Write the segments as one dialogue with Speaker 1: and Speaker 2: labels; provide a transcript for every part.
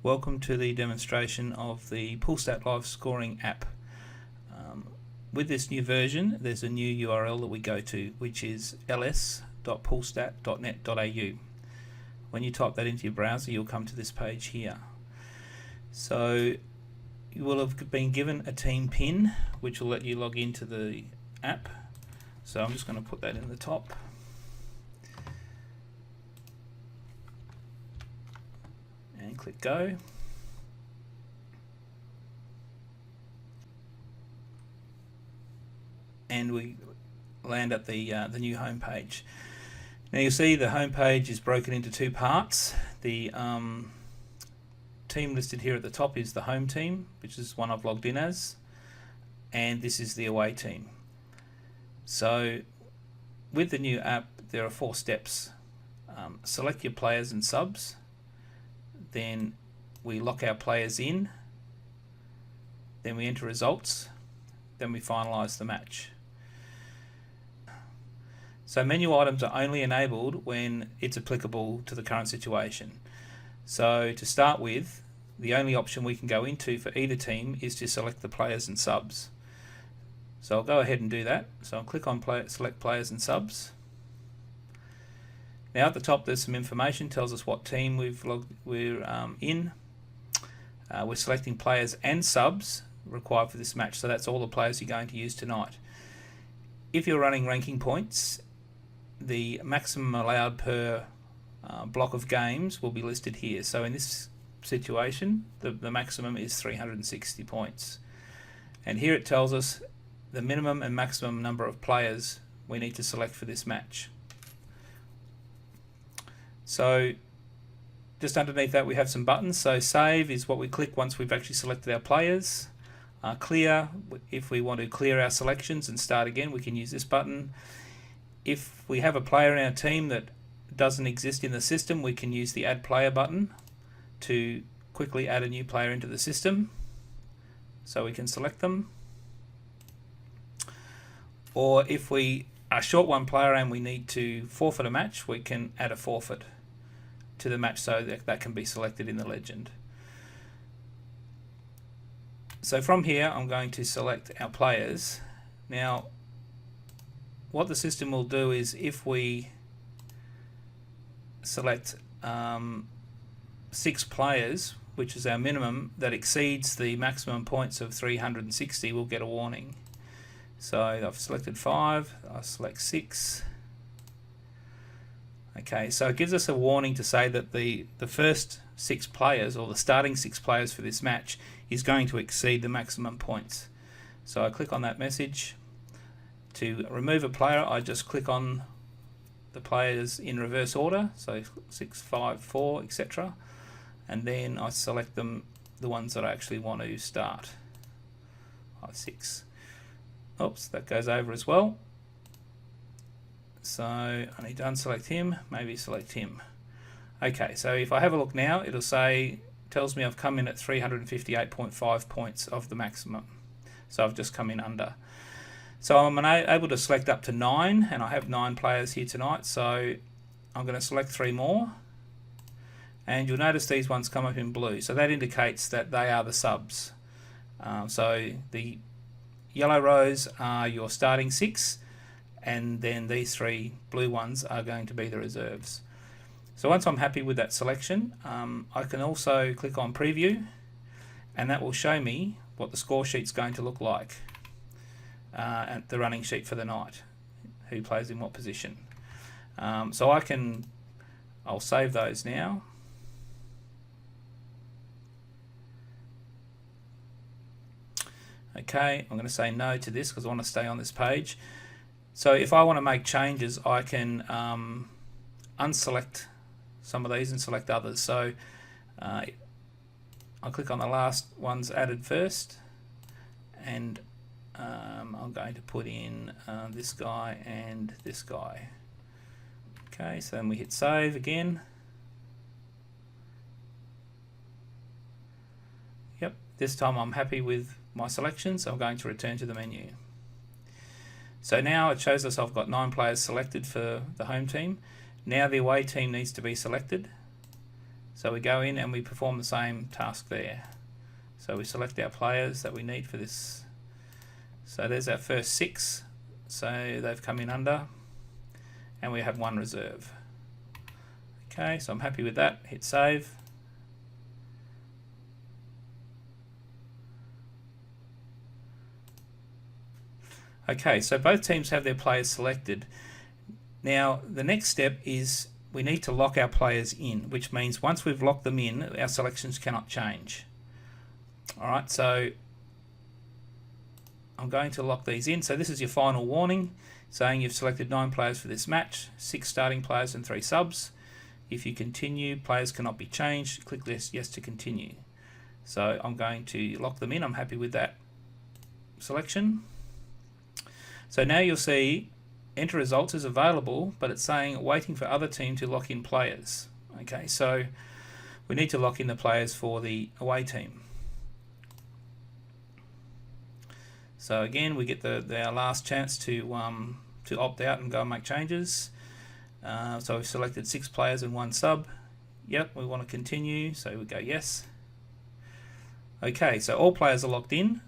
Speaker 1: Welcome to the demonstration of the PoolStat live scoring app. With this new version, there's a new URL that we go to, which is ls.poolstat.net.au. When you type that into your browser, you'll come to this page here. So you will have been given a team pin, which will let you log into the app. So I'm just going to put that in the top. And click go. And we land at the new home page. Now you'll see the home page is broken into two parts. The team listed here at the top is the home team, which is one I've logged in as, and this is the away team. So with the new app, there are 4 steps. Select your players and subs, then we lock our players in, then we enter results, then we finalize the match. So menu items are only enabled when it's applicable to the current situation. So to start with, the only option we can go into for either team is to select the players and subs. So I'll go ahead and do that. So I'll click on select players and subs. Now at the top there's some information, tells us what team we're in. We're selecting players and subs required for this match, so that's all the players you're going to use tonight. If you're running ranking points, the maximum allowed per block of games will be listed here. So in this situation, the maximum is 360 points. And here it tells us the minimum and maximum number of players we need to select for this match. So just underneath that we have some buttons. So save is what we click once we've actually selected our players. Clear, if we want to clear our selections and start again, we can use this button. If we have a player in our team that doesn't exist in the system, we can use the add player button to quickly add a new player into the system. So we can select them. Or if we are short one player and we need to forfeit a match, we can add a forfeit to the match so that can be selected in the legend. So from here I'm going to select our players. Now what the system will do is if we select 6 players, which is our minimum, that exceeds the maximum points of 360, we'll get a warning. So I've selected 5, I select 6. Okay, so it gives us a warning to say that the first 6 players, or the starting 6 players for this match, is going to exceed the maximum points. So I click on that message. To remove a player, I just click on the players in reverse order, so 6, 5, 4, etc. And then I select them, the ones that I actually want to start. 6. Oops, that goes over as well. So I need to unselect him, maybe select him. Okay, so if I have a look now, it'll say, tells me I've come in at 358.5 points of the maximum. So I've just come in under. So I'm able to select up to 9, and I have 9 players here tonight, so I'm going to select 3 more. And you'll notice these ones come up in blue, so that indicates that they are the subs. So the yellow rows are your starting 6, and then these 3 blue ones are going to be the reserves. So once I'm happy with that selection, I can also click on preview, and that will show me what the score sheet's going to look like. At the running sheet for the night, who plays in what position. So I'll save those now. Okay, I'm going to say no to this because I want to stay on this page. So if I want to make changes, I can unselect some of these and select others. So I'll click on the last ones added first, and I'm going to put in this guy and this guy. Okay, so then we hit save again. Yep, this time I'm happy with my selection, so I'm going to return to the menu. So now it shows us I've got 9 players selected for the home team. Now the away team needs to be selected. So we go in and we perform the same task there. So we select our players that we need for this. So there's our first 6. So they've come in under, and we have 1 reserve. Okay, so I'm happy with that. Hit save. Okay, so both teams have their players selected. Now the next step is we need to lock our players in, which means once we've locked them in, our selections cannot change. Alright, so I'm going to lock these in. So this is your final warning, saying you've selected 9 players for this match, 6 starting players and 3 subs. If you continue, players cannot be changed. Click this yes to continue. So I'm going to lock them in. I'm happy with that selection. So now you'll see enter results is available, but it's saying waiting for other team to lock in players. Okay, so we need to lock in the players for the away team. So again, we get our last chance to opt out and go and make changes. So we've selected 6 players and 1 sub. Yep, we want to continue, so we go yes. Okay, so all players are locked in,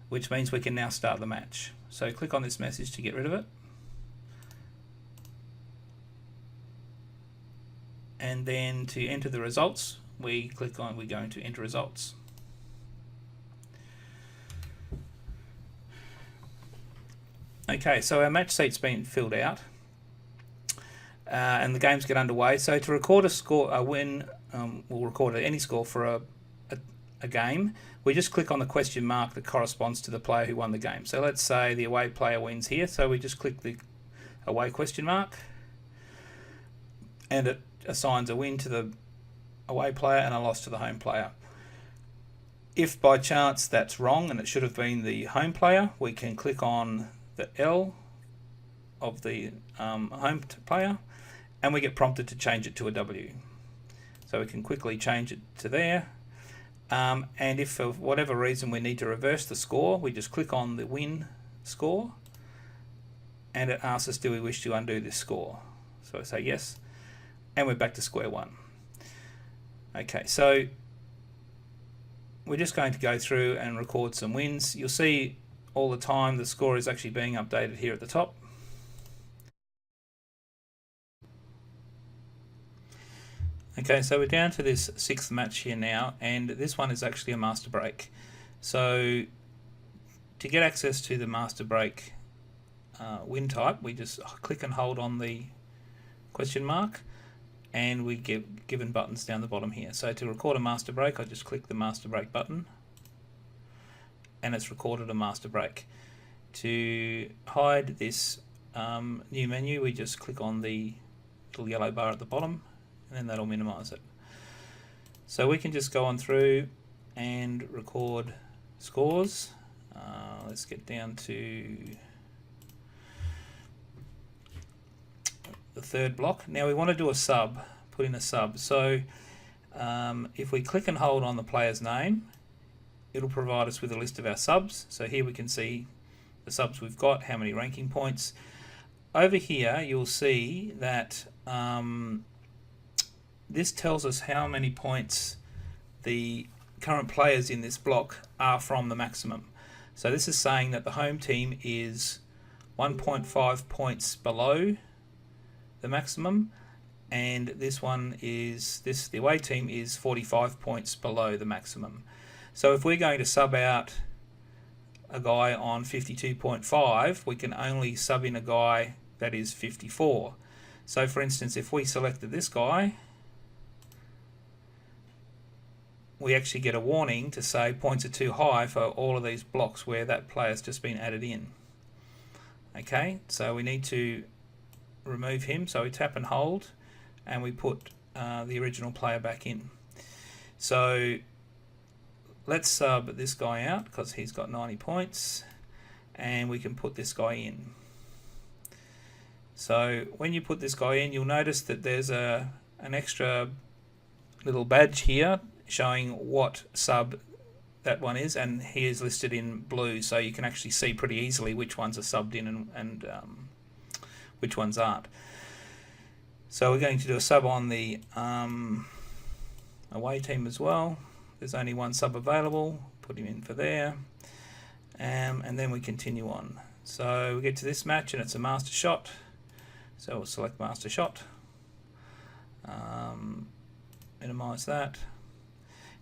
Speaker 1: which means we can now start the match. So click on this message to get rid of it. And then to enter the results, we go into enter results. Okay, so our match sheet's been filled out, and the games get underway. So to record a score, we'll record any score for a game. We just click on the question mark that corresponds to the player who won the game. So let's say the away player wins here, so we just click the away question mark, and it assigns a win to the away player and a loss to the home player. If by chance that's wrong and it should have been the home player, we can click on the L of the home player, and we get prompted to change it to a W. So we can quickly change it to there. And if for whatever reason we need to reverse the score, we just click on the win score, and it asks us, do we wish to undo this score? So I say yes, and we're back to square one. Okay, so we're just going to go through and record some wins. You'll see all the time the score is actually being updated here at the top. Okay, so we're down to this 6th match here now, and this one is actually a master break. So to get access to the master break win type, we just click and hold on the question mark, and we get given buttons down the bottom here. So to record a master break, I just click the master break button, and it's recorded a master break. To hide this new menu, we just click on the little yellow bar at the bottom, and then that'll minimize it. So we can just go on through and record scores. Let's get down to the 3rd block. Now we want to do a sub, put in a sub. So if we click and hold on the player's name, it'll provide us with a list of our subs. So here we can see the subs we've got, how many ranking points. Over here you'll see that this tells us how many points the current players in this block are from the maximum. So this is saying that the home team is 1.5 points below the maximum, and this one is the away team is 45 points below the maximum. So if we're going to sub out a guy on 52.5, we can only sub in a guy that is 54. So for instance, if we selected this guy, we actually get a warning to say points are too high for all of these blocks where that player's just been added in. Okay, so we need to remove him, so we tap and hold, and we put the original player back in. So let's sub this guy out because he's got 90 points, and we can put this guy in. So when you put this guy in, you'll notice that there's an extra little badge here showing what sub that one is, and he is listed in blue, so you can actually see pretty easily which ones are subbed in and which ones aren't. So we're going to do a sub on the away team as well. There's only one sub available, put him in for there, and then we continue on. So we get to this match and it's a master shot, so we'll select master shot, minimize that.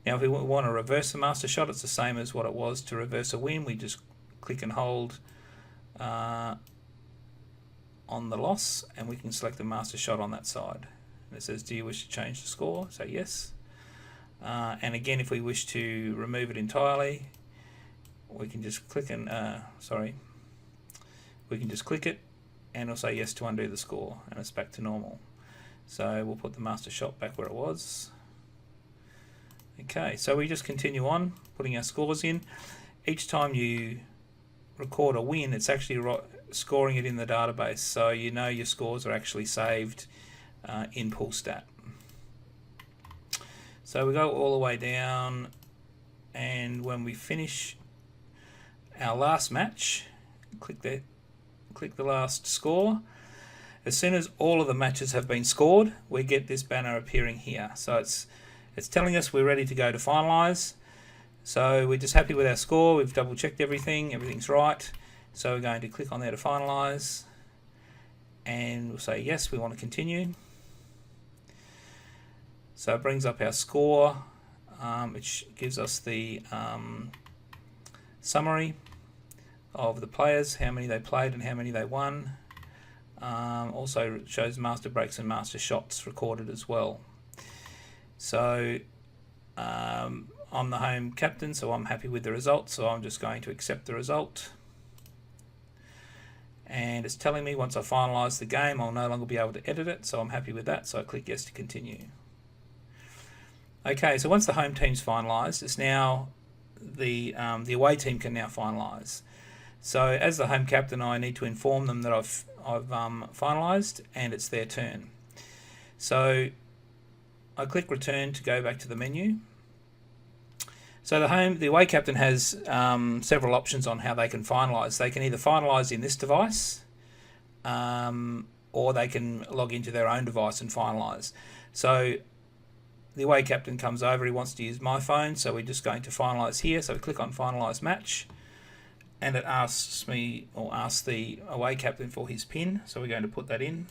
Speaker 1: Now if we want to reverse the master shot, it's the same as what it was to reverse a win. We just click and hold on the loss, and we can select the master shot on that side. And it says, do you wish to change the score? So yes. And again, if we wish to remove it entirely, we can just click and we can just click it and it'll say yes to undo the score, and it's back to normal. So we'll put the master shot back where it was. Okay, so we just continue on putting our scores in. Each time you record a win, it's actually scoring it in the database, so you know your scores are actually saved in PoolStat. So we go all the way down, and when we finish our last match, click the last score. As soon as all of the matches have been scored, we get this banner appearing here. So it's telling us we're ready to go to finalize. So we're just happy with our score. We've double checked everything's right. So we're going to click on there to finalize, and we'll say yes, we want to continue. So it brings up our score, which gives us the summary of the players, how many they played and how many they won. Also shows master breaks and master shots recorded as well. So I'm the home captain, so I'm happy with the result, so I'm just going to accept the result. And it's telling me once I finalise the game, I'll no longer be able to edit it, so I'm happy with that, so I click yes to continue. Okay, so once the home team's finalised, it's now the away team can now finalise. So as the home captain, I need to inform them that I've finalised and it's their turn. So I click return to go back to the menu. So the away captain has several options on how they can finalise. They can either finalise in this device, or they can log into their own device and finalise. So the away captain comes over, he wants to use my phone, so we're just going to finalise here. So we click on finalise match, and it asks me, or asks the away captain for his PIN, so we're going to put that in.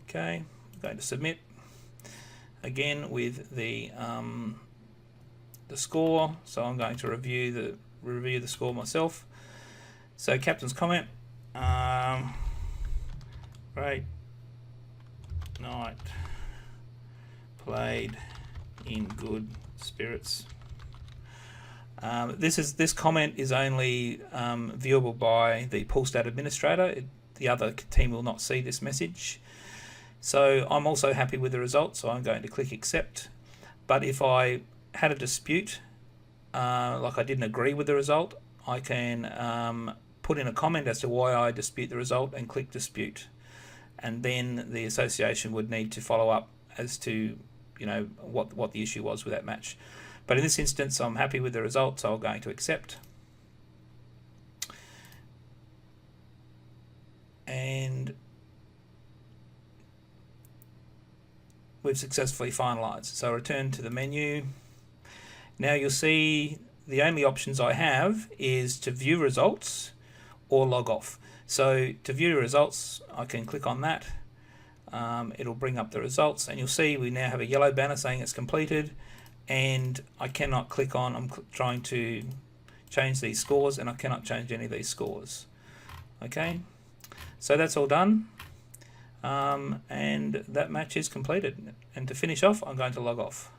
Speaker 1: Okay, I'm going to submit again with the score. So I'm going to review the score myself. So captain's comment. Great night, played in good spirits. This comment is only viewable by the PoolStat administrator. The other team will not see this message. So I'm also happy with the result, so I'm going to click accept. But if I had a dispute, like I didn't agree with the result, I can put in a comment as to why I dispute the result and click dispute, and then the association would need to follow up as to what the issue was with that match. But in this instance, I'm happy with the result, so I'm going to accept. And we've successfully finalised. So return to the menu. Now you'll see the only options I have is to view results or log off. So to view results, I can click on that. It'll bring up the results, and you'll see we now have a yellow banner saying it's completed, and I cannot click on, I'm trying to change these scores, and I cannot change any of these scores. Okay, so that's all done, and that match is completed. And to finish off, I'm going to log off.